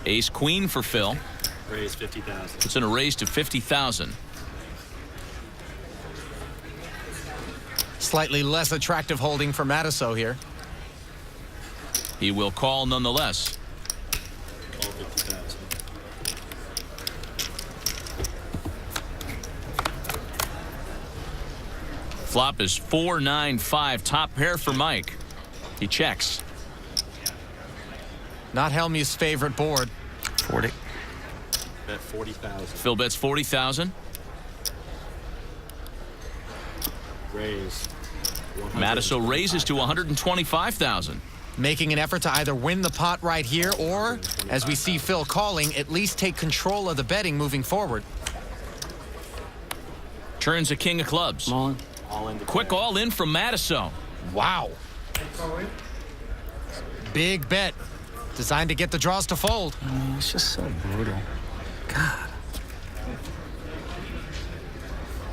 Ace queen for Phil. Raise 50,000. It's in a raise to 50,000. Slightly less attractive holding for Matusow here. He will call nonetheless. Call 50,000. Flop is 4-9-5. Top pair for Mike. He checks. Not Hellmuth's favorite board. 40. Bet 40,000. Phil bets 40,000. Raise. Matusow raises to 125,000. Making an effort to either win the pot right here or, as we see Phil calling, at least take control of the betting moving forward. Turns a king of clubs. All in. Quick all in from Matusow. Wow. Big bet. Designed to get the draws to fold. I mean, it's just so brutal. God.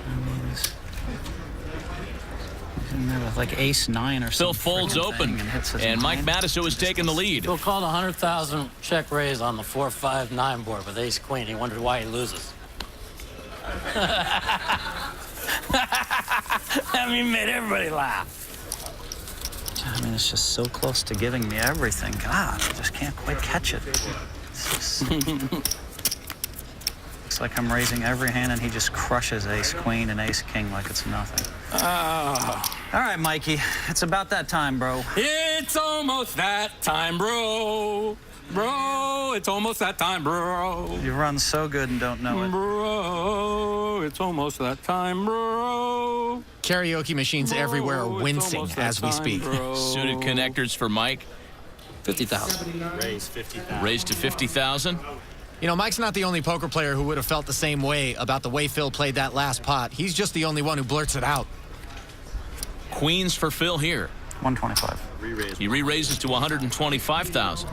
I mean, he's in there with like ace-9 or Phil something. folds open, and Mike Matusow is taking the lead. Phil called 100,000 check raise on the 4-5-9 board with ace queen. He wondered why he loses. I mean, made everybody laugh. I mean, it's just so close to giving me everything. God, I just can't quite catch it. It's just... Looks like I'm raising every hand, and he just crushes ace-queen and ace-king like it's nothing. All right, Mikey, it's about that time, bro. It's almost that time, bro. Bro, it's almost that time, bro. You run so good and don't know it. Bro, it's almost that time, bro. Karaoke machines everywhere are wincing as we speak. Suited connectors for Mike. 50,000. Raise 50,000. Raised to 50,000. You know, Mike's not the only poker player who would have felt the same way about the way Phil played that last pot. He's just the only one who blurts it out. Queens for Phil here. 125. Re-raise. He re-raises to 125,000.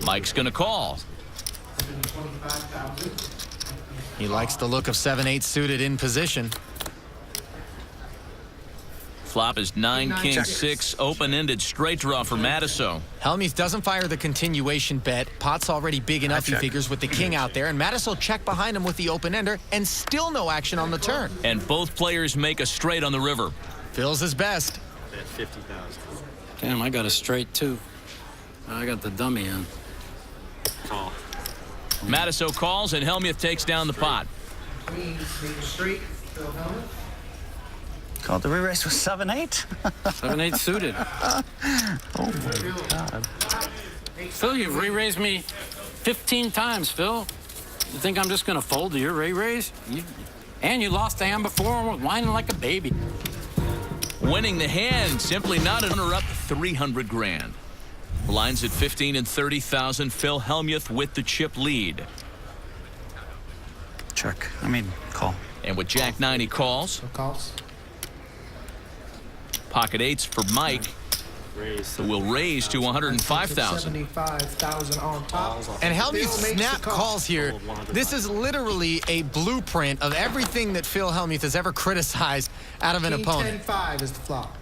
Mike's going to call. He likes the look of 7-8 suited in position. Flop is 9-king-6, open-ended straight draw for Matusow. Hellmuth doesn't fire the continuation bet. Pot's already big enough, he figures, with the king out there. And Matusow checked behind him with the open-ender, and still no action on the turn. And both players make a straight on the river. Phil's his best. Bet 50,000. Damn, I got a straight, too. I got the dummy in. Call. Matusow calls, and Hellmuth takes down the pot. Called the re-raise with 7-8? 7-8 suited. Oh, my God. Phil, you've re-raised me 15 times, Phil. You think I'm just going to fold to your re-raise? And you lost the hand before, whining like a baby. Winning the hand, simply not an runner-up, 300 grand. Blinds at 15 and 30,000. Phil Hellmuth with the chip lead. Check. I mean, call. And with Jack 9, he calls. Pocket eights for Mike, Raise. who will raise to 105,000. 75,000 on top. And Hellmuth snap calls here. This is literally a blueprint of everything that Phil Hellmuth has ever criticized out of an opponent. 10-5 is the flop.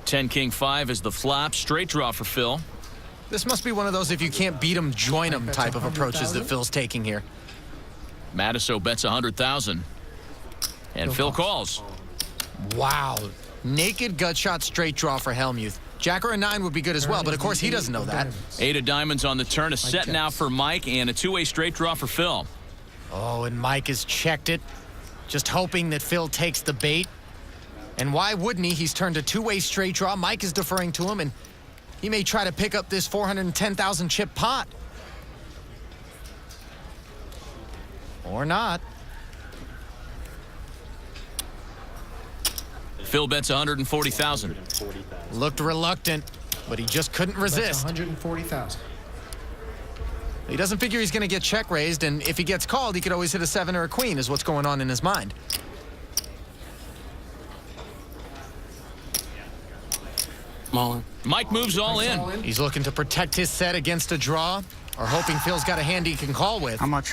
10-king-5 is the flop. Straight draw for Phil. This must be one of those if you can't beat him, join him type of approaches that Phil's taking here. Matusow bets 100,000. And Phil calls. Wow. Naked gut shot straight draw for Hellmuth. Jack or a 9 would be good as well, but of course he doesn't know that. 8 of diamonds on the turn. A set now for Mike, and a two-way straight draw for Phil. Oh, and Mike has checked it. Just hoping that Phil takes the bait. And why wouldn't he? He's turned a two-way straight draw. Mike is deferring to him, and he may try to pick up this 410,000 chip pot. Or not. Phil bets 140,000. Looked reluctant, but he just couldn't resist. 140,000. He doesn't figure he's going to get check raised, and if he gets called, he could always hit a 7 or a queen, is what's going on in his mind. Mike moves all in. He's looking to protect his set against a draw, or hoping Phil's got a hand he can call with. How much?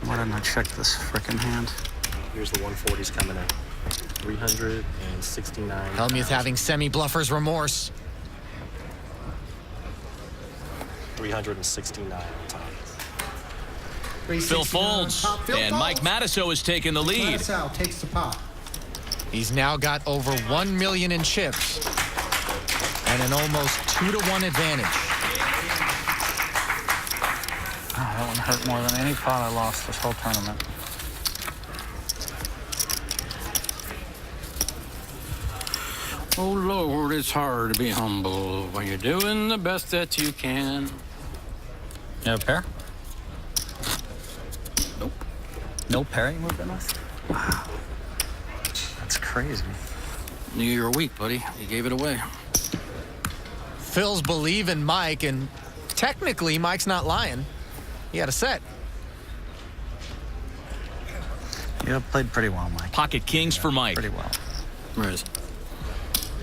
Why didn't I check this frickin' hand? Here's the 140s coming in. 369. Hellmuth having semi-bluffer's remorse. 369 on top. Phil 369 folds, on top. Phil and folds. Mike Matusow is taking the lead. Matusow takes the pot. He's now got over 1 million in chips and an almost 2-to-1 advantage. Oh, that one hurt more than any pot I lost this whole tournament. Oh, Lord, it's hard to be humble when you're doing the best that you can. You have a pair? Nope. No pair you moved in with? Wow. That's crazy. Knew you were weak, buddy. You gave it away. Phil's believing Mike, and technically Mike's not lying. He had a set. You have played pretty well, Mike. Pocket kings for Mike. Pretty well. Where is it?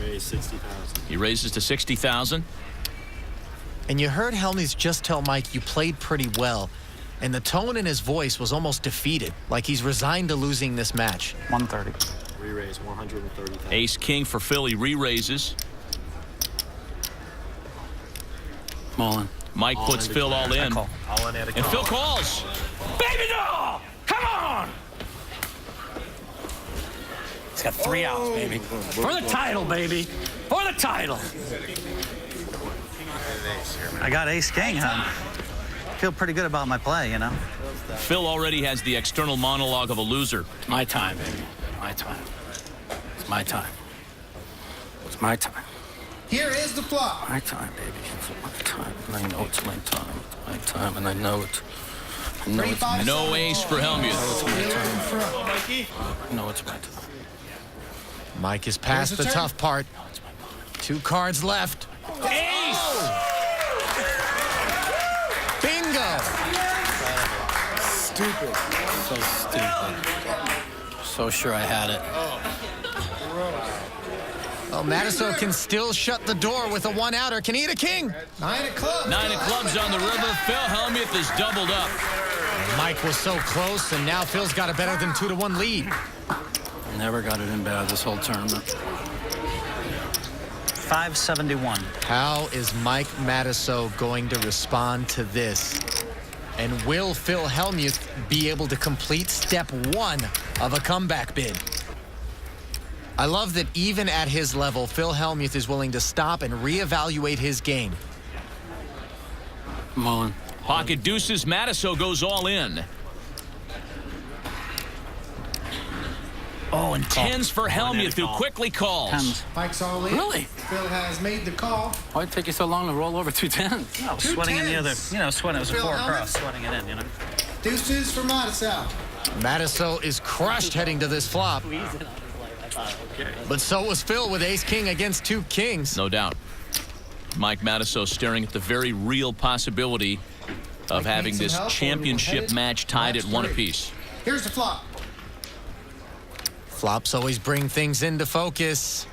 Raise 60,000. He raises to 60,000. And you heard Hellmuth just tell Mike you played pretty well. And the tone in his voice was almost defeated, like he's resigned to losing this match. 130. Re-raise 130,000. Ace king for Phil. He re-raises. Mullen. Mike All puts in Phil declare. all in. Call. All in at a And Phil call. calls. Baby doll! Come on! It's got 3 outs, baby. For the title, baby. For the title. I got ace king, huh? Feel pretty good about my play, you know? Phil already has the external monologue of a loser. It's my time, baby. My time. It's my time. It's my time. Here is the flop. My time, baby. It's my time. And I know it's my time. It's my time, and I know it. I know it's my time. No ace for Hellmuth. Phil in front. I know it's my time. Mike is past Here's the the turn. tough part. 2 cards left. Ace! Bingo! Stupid. So stupid. So sure I had it. Well, Matusow can still shut the door with a 1-outer. Can he hit a king? 9 of clubs. 9 of clubs on the river. Phil Hellmuth is doubled up. Mike was so close, and now Phil's got a better than 2-to-1 lead. Never got it in bad this whole tournament. 571. How is Mike Matusow going to respond to this? And will Phil Hellmuth be able to complete step 1 of a comeback bid? I love that even at his level, Phil Hellmuth is willing to stop and reevaluate his game. Mullen. Pocket deuces. Matusow goes all in. Oh, and tens for Hellmuth, who quickly calls. Tens. Mike's all in. Really? Phil has made the call. Why'd it take you so long to roll over 2 tens? I was sweating in the other, tens. you know, sweating. It was a Phil 4 Hellmuth. across, sweating it in, you know? Deuces for Matusow. Matusow is crushed heading to this flop. But so was Phil with ace-king against 2 kings. No doubt. Mike Matusow staring at the very real possibility of Mike having needs some this help, or championship we're headed match tied at match 1 three. apiece. Here's the flop. Flops always bring things into focus.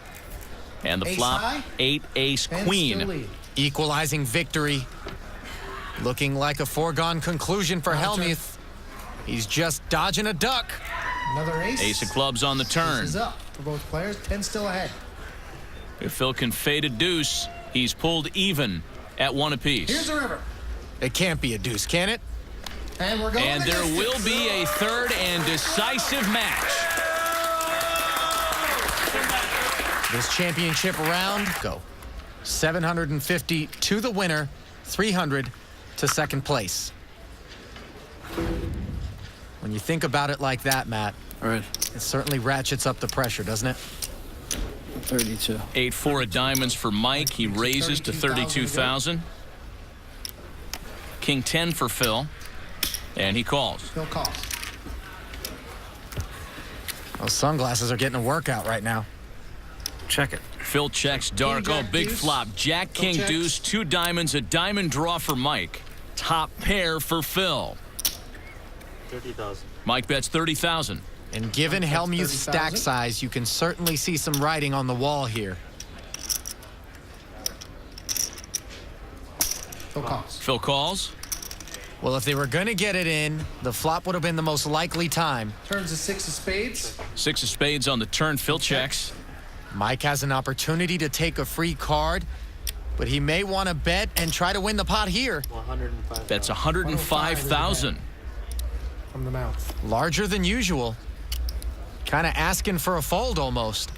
And the Ace flop, high. 8 ace And still queen. lead. Equalizing victory. Looking like a foregone conclusion for Counter. Hellmuth. He's just dodging a duck. Another ace. Ace of clubs on the turn. This is up for both players. 10 still ahead. If Phil can fade a deuce, he's pulled even at 1 apiece. Here's the river. It can't be a deuce, can it? And we're going And the there distance. will be a third and decisive match. This championship round, go. 750 to the winner, 300 to second place. When you think about it like that, Matt, All right. it certainly ratchets up the pressure, doesn't it? 32. 8-4 of diamonds for Mike. He raises to 32,000. King 10 for Phil. And he calls. Phil calls. Those sunglasses are getting a workout right now. Check it. Phil checks Darko. Jack, Big deuce. flop. Jack, Phil King, checks. deuce. 2 diamonds. A diamond draw for Mike. Top pair for Phil. 30,000. Mike bets 30,000. And given That's Hellmuth's stack 30,000. size, you can certainly see some writing on the wall here. Phil calls. Phil calls. Well, if they were going to get it in, the flop would have been the most likely time. Turns a 6 of spades. 6 of spades on the turn. Phil checks. Mike has an opportunity to take a free card, but he may want to bet and try to win the pot here. 105. That's 105,000. From the mouth. Larger than usual. Kind of asking for a fold almost.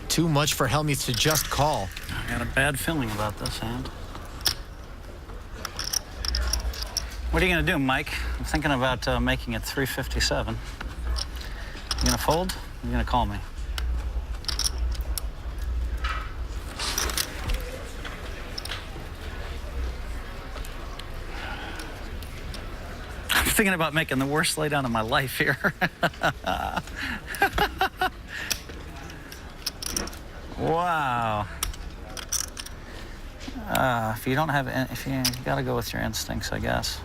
Too much for Hellmuth to just call. I got a bad feeling about this hand. What are you going to do, Mike? I'm thinking about making it 357. You going to fold? Or you going to call me? I'm thinking about making the worst laydown of my life here. Wow. If you don't have, if you got to go with your instincts, I guess.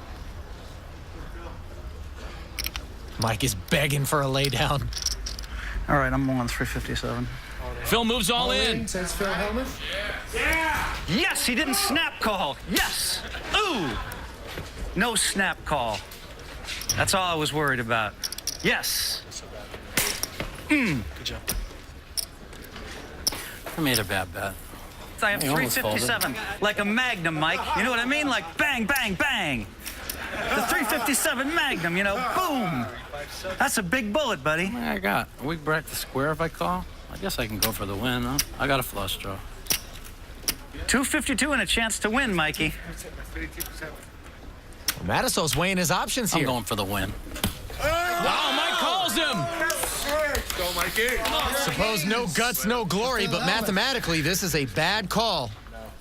Mike is begging for a laydown. All right, I'm on 357. Phil moves all in. Says Phil Hellmuth. Yes, he didn't snap call. Yes. Ooh. No snap call. That's all I was worried about. Yes. Good job. I made a bad bet. I have You almost 357, like a Magnum, Mike. You know what I mean? Like bang, bang, bang. The 357 Magnum, you know, boom. That's a big bullet, buddy. I got a weak break the square if I call. I guess I can go for the win, huh? I got a flush draw. 252 and a chance to win, Mikey. Matusow's weighing his options I'm here. going for the win. Wow, Mike calls him. Suppose no guts, no glory, but mathematically, this is a bad call.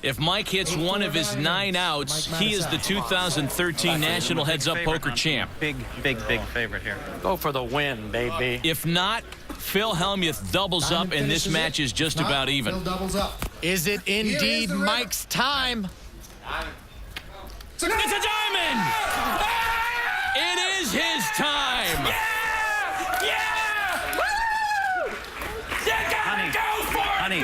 If Mike hits one of his 9 outs, he is the 2013 National Heads Up Poker champ. Big, big, big favorite here. Go for the win, baby. If not, Phil Hellmuth doubles up, and this match is just about even. Phil doubles up. Is it indeed Mike's time? It's a diamond! It is his time! Honey,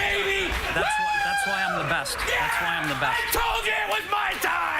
that's why I'm the best. That's why I'm the best. Told you it was my time!